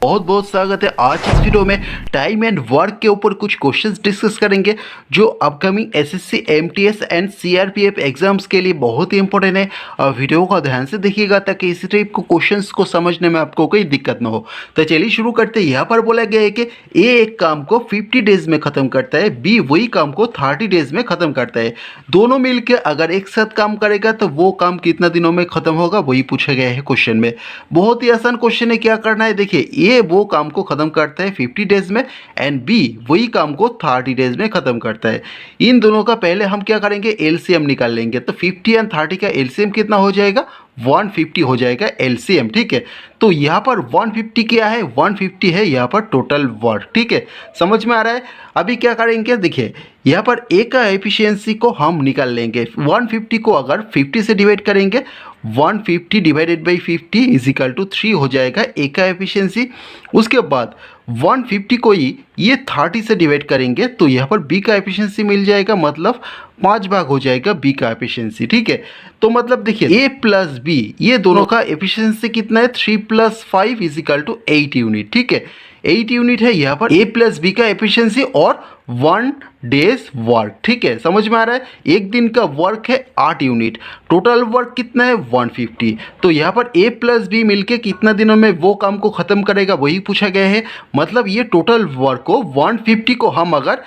बहुत बहुत स्वागत है। आज इस वीडियो में टाइम एंड वर्क के ऊपर कुछ क्वेश्चंस डिस्कस करेंगे जो upcoming SSC, MTS and CRPF exams के लिए बहुत ही इंपॉर्टेंट है। और वीडियो को ध्यान से देखिएगा ताकि इसी टाइप को क्वेश्चंस को समझने में आपको कोई दिक्कत ना हो। तो चलिए शुरू करते हैं। यहाँ पर बोला गया है कि ए एक काम को 50 डेज में ख़त्म करता है, बी वही काम को 30 डेज में ख़त्म करता है। दोनों मिलकर अगर एक साथ काम करेगा तो वो काम कितना दिनों में ख़त्म होगा वही पूछा गया है क्वेश्चन में। बहुत ही आसान क्वेश्चन है। क्या करना है, देखिए ए वो काम को ख़त्म करता है 50 डेज में एंड बी वही काम को 30 डेज में ख़त्म करता है। इन दोनों का पहले हम क्या करेंगे, एलसीएम निकाल लेंगे। तो 50 एंड 30 का एलसीएम कितना हो जाएगा, 150 हो जाएगा एलसीएम। ठीक है, तो यहाँ पर 150 क्या है, 150 है यहाँ पर टोटल वर्क। ठीक है, समझ में आ रहा है। अभी क्या करेंगे, देखिए यहाँ पर ए का एफिशिएंसी को हम निकाल लेंगे। 150 को अगर 50 से डिवाइड करेंगे, 150 divided by 50 is equal to 3 हो जाएगा ए का एफिशिएंसी। उसके बाद 150 को ही ये 30 से डिवाइड करेंगे तो यहाँ पर बी का एफिशिएंसी मिल जाएगा, मतलब 5 भाग हो जाएगा बी का एफिशिएंसी। ठीक है, तो मतलब देखिए ए प्लस बी ये दोनों का एफिशिएंसी कितना है, 3 + 5 इज इक्वल टू 8 यूनिट। ठीक है, 8 यूनिट है यहाँ पर ए प्लस बी का एफिशिएंसी और 1 डेज वर्क। ठीक है, समझ में आ रहा है। एक दिन का वर्क है 8 यूनिट, टोटल वर्क कितना है 150। तो यहाँ पर ए प्लस बी मिलके कितना दिनों में वो काम को ख़त्म करेगा वही पूछा गया है। मतलब ये टोटल वर्क को 150 को हम अगर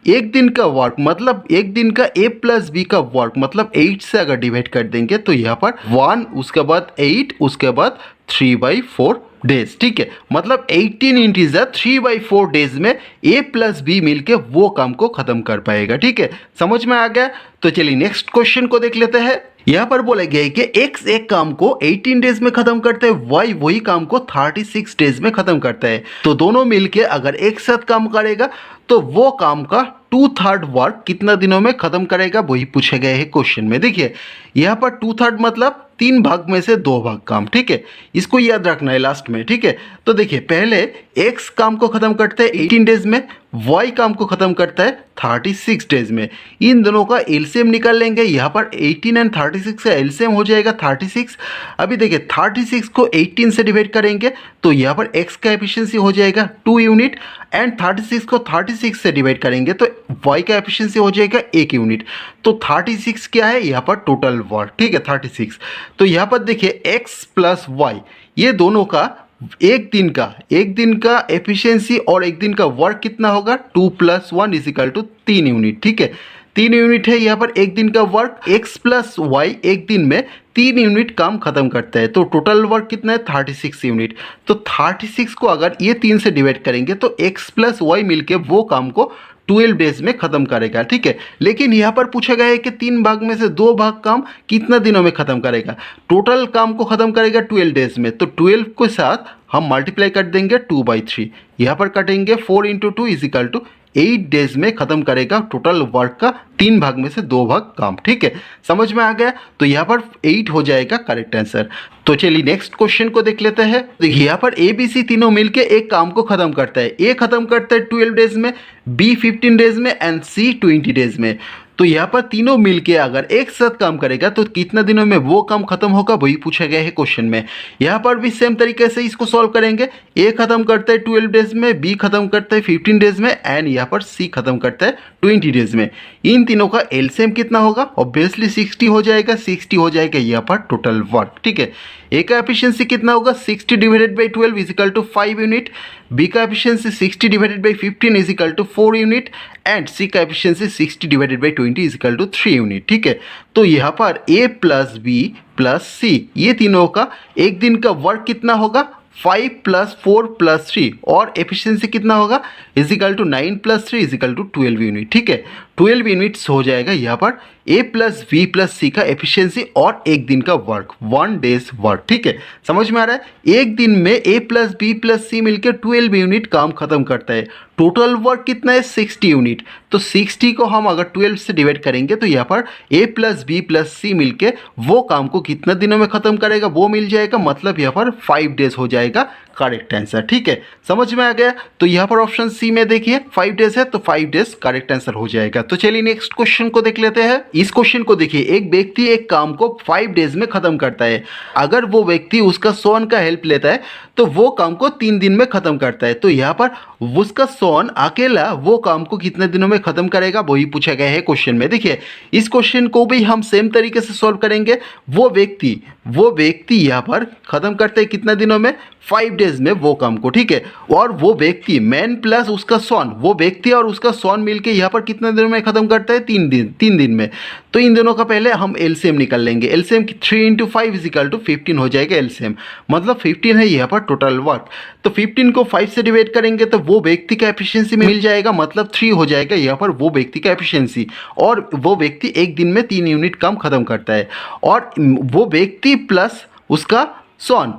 एक दिन का वर्क मतलब एक दिन का ए प्लस बी का वर्क मतलब 8 से अगर डिवाइड कर देंगे तो यहाँ पर 1 उसके बाद 8 उसके बाद 3/4 डेज। ठीक है, मतलब 18 इंटीजर 3/4 डेज में ए प्लस बी मिलके वो काम को खत्म कर पाएगा। ठीक है, समझ में आ गया। तो चलिए नेक्स्ट क्वेश्चन को देख लेते हैं। यहाँ पर बोला गया है कि एक्स एक काम को 18 डेज में खत्म करता है, वाई वही काम को 36 डेज में खत्म करता है। तो दोनों मिलके अगर एक साथ काम करेगा तो वो काम का 2/3 वर्क कितना दिनों में खत्म करेगा वही पूछा गया है क्वेश्चन में। देखिए यहाँ पर 2/3 मतलब 3 भाग में से 2 भाग काम। ठीक है, इसको याद रखना है लास्ट में। ठीक है, तो देखिए पहले एक्स काम को खत्म करता है 18 डेज में, वाई काम को खत्म करता है 36 डेज में। इन दोनों का एलसीएम निकाल लेंगे। यहाँ पर 18 एंड 36 का एलसीएम हो जाएगा 36। अभी देखिए 36 को 18 से डिवाइड करेंगे तो यहाँ पर एक्स का एफिशिएंसी हो जाएगा 2 यूनिट एंड 36 को 36 से डिवाइड करेंगे तो वाई का एफिशिएंसी हो जाएगा 1 यूनिट। तो 36 क्या है यहाँ पर टोटल वर्क। ठीक है, 36। तो यहाँ पर देखिए एक्स प्लस वाई ये दोनों का एक दिन का एफिशिएंसी और एक दिन का वर्क कितना होगा, 2 + 1 इज इक्वल टू 3 यूनिट। ठीक है, 3 यूनिट है यहाँ पर एक दिन का वर्क। एक्स प्लस वाई एक दिन में 3 यूनिट काम खत्म करता है तो टोटल वर्क कितना है 36 यूनिट। तो 36 को अगर ये 3 से डिवाइड करेंगे तो एक्स प्लस वाई मिलके वो काम को 12 डेज में खत्म करेगा। ठीक है, लेकिन यहाँ पर पूछा गया है कि 3 भाग में से 2 भाग काम कितना दिनों में खत्म करेगा। टोटल काम को खत्म करेगा 12 डेज में, तो 12 के साथ हम मल्टीप्लाई कर देंगे 2/3। यहाँ पर कटेंगे 4 × 2 इज इक्वल टू 8 डेज में खत्म करेगा टोटल वर्क का 3 भाग में से 2 भाग काम। ठीक है, समझ में आ गया। तो यहाँ पर 8 हो जाएगा करेक्ट आंसर। तो चलिए नेक्स्ट क्वेश्चन को देख लेते हैं। देखिए यहाँ पर ए बी सी तीनों मिलके एक काम को खत्म करता है। ए खत्म करता है 12 डेज में, बी 15 डेज में एंड सी 20 डेज में। तो यहाँ पर तीनों मिलके अगर एक साथ काम करेगा तो कितना दिनों में वो काम खत्म होगा वही पूछा गया है क्वेश्चन में। यहाँ पर भी सेम तरीके से इसको सॉल्व करेंगे। ए खत्म करता है 12 डेज में, बी खत्म करता है 15 डेज में एंड यहाँ पर सी खत्म करता है 20 डेज में। इन तीनों का एलसीएम कितना होगा, ऑब्वियसली 60 हो जाएगा। 60 हो जाएगा यहाँ पर टोटल वर्क। ठीक है, ए का एफिशिएंसी कितना होगा, 60 divided by 12 is equal to 5 unit. B का efficiency 60 divided by 15 is equal to 4 unit and C का efficiency 60 divided by 20 is equal to 3 unit. ठीक है, तो यहाँ पर A plus B plus C ये तीनों का एक दिन का वर्क कितना होगा, 5 + 4 + 3 और एफिशिएंसी कितना होगा is equal to 9 + 3 is equal to 12 unit. ठीक है, 12 यूनिट्स हो जाएगा यहाँ पर A plus B plus C का एफिशिएंसी और एक दिन का वर्क 1 डेज वर्क। ठीक है, समझ में आ रहा है। एक दिन में ए प्लस बी प्लस सी मिलकर 12 यूनिट काम खत्म करता है। टोटल वर्क कितना है 60 यूनिट। तो 60 को हम अगर 12 से डिवाइड करेंगे तो यहाँ पर ए प्लस बी प्लस सी मिलके वो काम को कितना दिनों में खत्म करेगा वो मिल जाएगा, मतलब यहाँ पर 5 डेज हो जाएगा करेक्ट आंसर। ठीक है, समझ में आ गया। तो यहाँ पर ऑप्शन सी में देखिए 5 डेज है, तो 5 डेज करेक्ट आंसर हो जाएगा। तो चलिए नेक्स्ट क्वेश्चन को देख लेते हैं। इस क्वेश्चन को देखिए, एक व्यक्ति एक काम को 5 डेज में खत्म करता है। अगर वो व्यक्ति उसका सोन का हेल्प लेता है तो वो काम को 3 दिन में खत्म करता है। तो यहाँ पर उसका सोन अकेला वो काम को कितने दिनों में खत्म करेगा, वही पूछा गया है क्वेश्चन में। देखिए इस क्वेश्चन को भी हम सेम तरीके से सॉल्व करेंगे। वो व्यक्ति यहाँ पर खत्म करते हैं कितने दिनों में, 5 डेज में वो काम को। ठीक है, और वो व्यक्ति मैन प्लस उसका सोन, वो व्यक्ति और उसका सोन मिलके यहाँ पर कितने दिनों में खत्म करता है, 3 दिन में। तो इन दोनों का पहले हम एलसीएम निकाल लेंगे। एलसीएम 3 × 5 = 15 हो जाएगा एलसीएम, मतलब 15 है यहाँ पर टोटल वर्क। तो 15 को 5 से डिवाइड करेंगे तो वो व्यक्ति का एफिशिएंसी मिल जाएगा, मतलब 3 हो जाएगा यहाँ पर वो व्यक्ति का एफिशिएंसी। और वो व्यक्ति एक दिन में 3 यूनिट काम खत्म करता है। और वो व्यक्ति प्लस उसका सोन,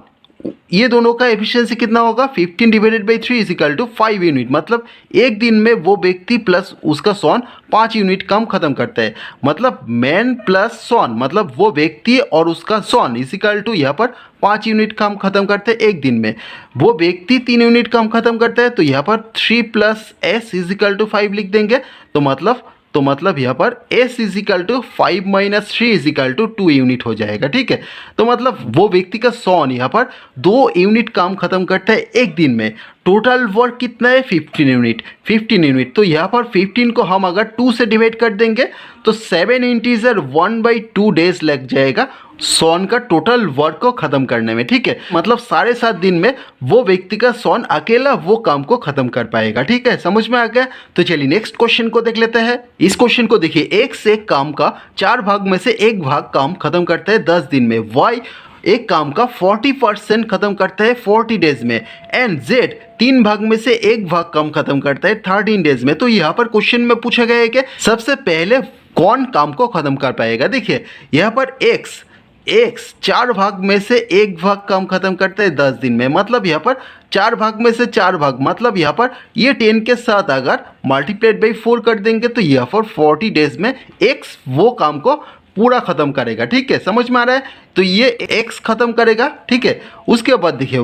ये दोनों का एफिशिएंसी कितना होगा, 15/3 = 5 यूनिट। मतलब एक दिन में वो व्यक्ति प्लस उसका सोन 5 यूनिट काम खत्म करता है। मतलब मैन प्लस सोन, मतलब वो व्यक्ति और उसका सोन यहाँ पर 5 यूनिट काम खत्म करते हैं एक दिन में। वो व्यक्ति 3 यूनिट काम खत्म करता है, तो यहाँ पर 3 + S = 5 लिख देंगे। तो मतलब यहाँ पर S = 5 - 3 = 2 यूनिट हो जाएगा। ठीक है, तो मतलब वो व्यक्ति का सोन यहाँ पर 2 यूनिट काम खत्म करता है एक दिन में। टोटल वर्क कितना है, 15 यूनिट। तो यहाँ पर 15 को हम अगर 2 से डिवाइड कर देंगे तो 7 इंटीजर 1/2 डेज लग जाएगा सोन का टोटल वर्क को खत्म करने में। ठीक है, मतलब 7.5 दिन में वो व्यक्ति का सोन अकेला वो काम को खत्म कर पाएगा। ठीक है, समझ में आ गया। तो चलिए नेक्स्ट क्वेश्चन को देख लेते हैं। इस क्वेश्चन को देखिए, एक से एक काम का 4 भाग में से एक भाग काम खत्म करता है 10 दिन में। वाई एक काम का 40% खत्म करता है 40 डेज में। एंड जेड 3 भाग में से एक भाग काम खत्म करता है 13 डेज में। तो यहाँ पर क्वेश्चन में पूछा गया है कि सबसे पहले कौन काम को खत्म कर पाएगा। देखिए यहाँ पर एक्स 4 भाग में से एक भाग काम खत्म करता है 10 दिन में। मतलब यहाँ पर 4 भाग में से 4 भाग, मतलब यहाँ पर ये 10 के साथ अगर × 4 कर देंगे तो यहाँ पर 40 डेज में एक्स वो काम को पूरा खत्म करेगा। ठीक है, समझ में आ रहा है। तो ये एक्स खत्म करेगा। ठीक है, उसके बाद देखिए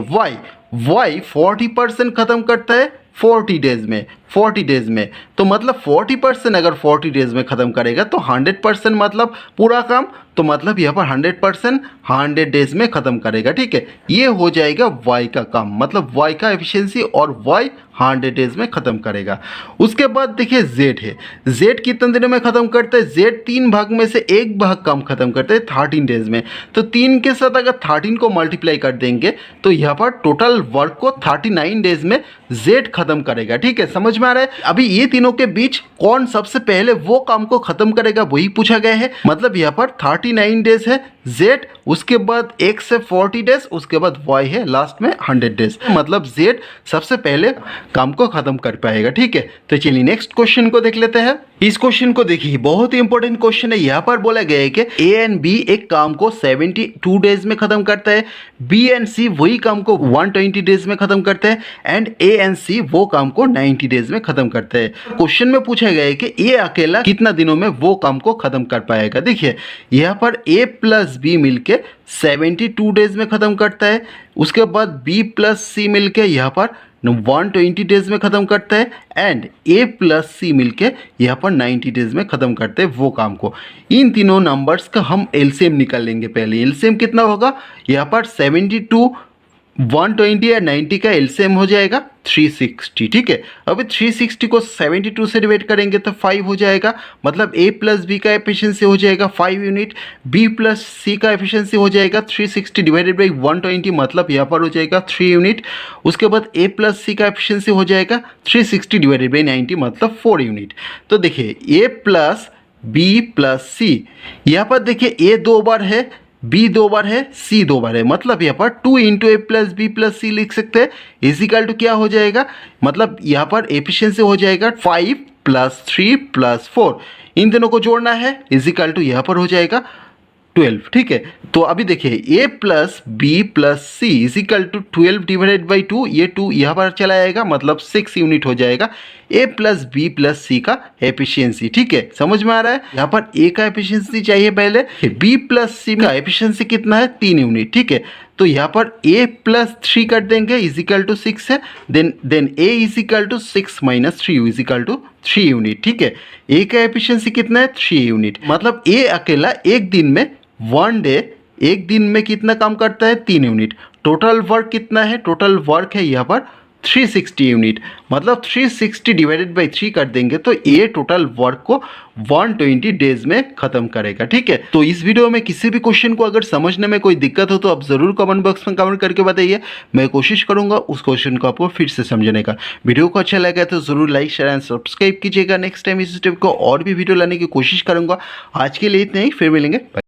वाई 40% खत्म करता है 40 डेज में। तो मतलब 40% अगर 40 डेज में खत्म करेगा तो 100% मतलब पूरा काम, तो मतलब यहाँ पर 100% 100 डेज में खत्म करेगा। ठीक है, ये हो जाएगा वाई का काम, मतलब वाई का एफिशिएंसी, और वाई 100 डेज में खत्म करेगा। उसके बाद देखिए जेड है, जेड कितने दिनों में खत्म करता है, जेड 3 भाग में से एक भाग काम खत्म करता है 13 डेज में। तो 3 के साथ अगर 13 को मल्टीप्लाई कर देंगे तो यहाँ पर टोटल वर्क को 39 डेज में जेड खत्म करेगा। ठीक है, समझ में आ रहा है। अभी ये तीनों के बीच कौन सबसे पहले वो काम को खत्म करेगा वही पूछा गया है। मतलब यहाँ पर 39 डेज है जेड, उसके बाद एक्स है 40 डेज, उसके बाद वाई है लास्ट में 100 डेज। मतलब जेड सबसे पहले काम को खत्म कर पाएगा। ठीक है, तो चलिए नेक्स्ट क्वेश्चन को देख लेते हैं। इस क्वेश्चन को देखिए, बहुत ही इंपॉर्टेंट क्वेश्चन है। यहाँ पर बोला गया है कि ए एंड बी एक काम को 72 डेज में खत्म करता है, बी एंड सी वही काम को 120 डेज में खत्म करता है, एंड ए एंड सी वो काम को 90 डेज में खत्म करता है। क्वेश्चन में पूछा गया है कि ए अकेला कितना दिनों में वो काम को खत्म कर पाएगा। देखिए यहाँ पर ए प्लस बी मिलके 72 डेज में खत्म करता है, उसके बाद बी प्लस सी मिलके यहाँ पर 120 डेज में खत्म करता है, एंड ए प्लस सी मिलके यहाँ पर 90 डेज में खत्म करते हैं वो काम को। इन तीनों नंबर्स का हम एलसीएम निकाल लेंगे। पहले एलसीएम कितना होगा, यहाँ पर 72 120 या 90 का एलसीएम हो जाएगा 360। ठीक है, अभी 360 को 72 से डिवाइड करेंगे तो 5 हो जाएगा। मतलब ए प्लस बी का एफिशिएंसी हो जाएगा 5 यूनिट, बी प्लस सी का एफिशिएंसी हो जाएगा 360 डिवाइडेड बाई 120, मतलब यहाँ पर हो जाएगा 3 यूनिट। उसके बाद ए प्लस सी का एफिशिएंसी हो जाएगा 360 डिवाइडेड बाई 90, मतलब 4 यूनिट। तो देखिए ए प्लस बी प्लस सी, यहाँ पर देखिए ए 2 बार है, बी 2 बार है, सी 2 बार है, मतलब यहाँ पर 2 × ए प्लस बी प्लस सी लिख सकते हैं। इजिकल टू क्या हो जाएगा, मतलब यहाँ पर एफिशिएंसी हो जाएगा 5 + 3 + 4, इन दोनों को जोड़ना है, इजिकल टू यहाँ पर हो जाएगा 12। ठीक है, तो अभी देखिए a plus B plus C is equal to 12 divided by 2, ये 2 यहाँ पर चला आएगा, मतलब 6 यूनिट हो जाएगा a plus B plus C का एफिशिएंसी। ठीक है, समझ में आ रहा है। यहाँ पर a का एफिशिएंसी चाहिए पहले, b प्लस सी का एफिशिएंसी कितना है 3 यूनिट। ठीक है, तो यहाँ पर a+3 कर देंगे इजिकल टू 6 है, then a is equal to 6 - 3 is equal to 3 unit. ठीक है, a का एफिशिएंसी कितना है 3 यूनिट, मतलब a अकेला एक दिन में 1 डे एक दिन में कितना काम करता है 3 यूनिट। टोटल वर्क कितना है, टोटल वर्क है यहाँ पर 360 यूनिट, मतलब 360 डिवाइडेड बाई 3 कर देंगे तो ये टोटल वर्क को 120 डेज में खत्म करेगा। ठीक है, तो इस वीडियो में किसी भी क्वेश्चन को अगर समझने में कोई दिक्कत हो तो आप जरूर कमेंट बॉक्स में कमेंट करके बताइए, मैं कोशिश करूंगा उस क्वेश्चन को आपको फिर से समझने का। वीडियो को अच्छा लगा तो जरूर लाइक शेयर एंड सब्सक्राइब कीजिएगा। नेक्स्ट टाइम इस टाइप को और भी वीडियो लाने की कोशिश करूंगा। आज के लिए इतना ही, फिर मिलेंगे।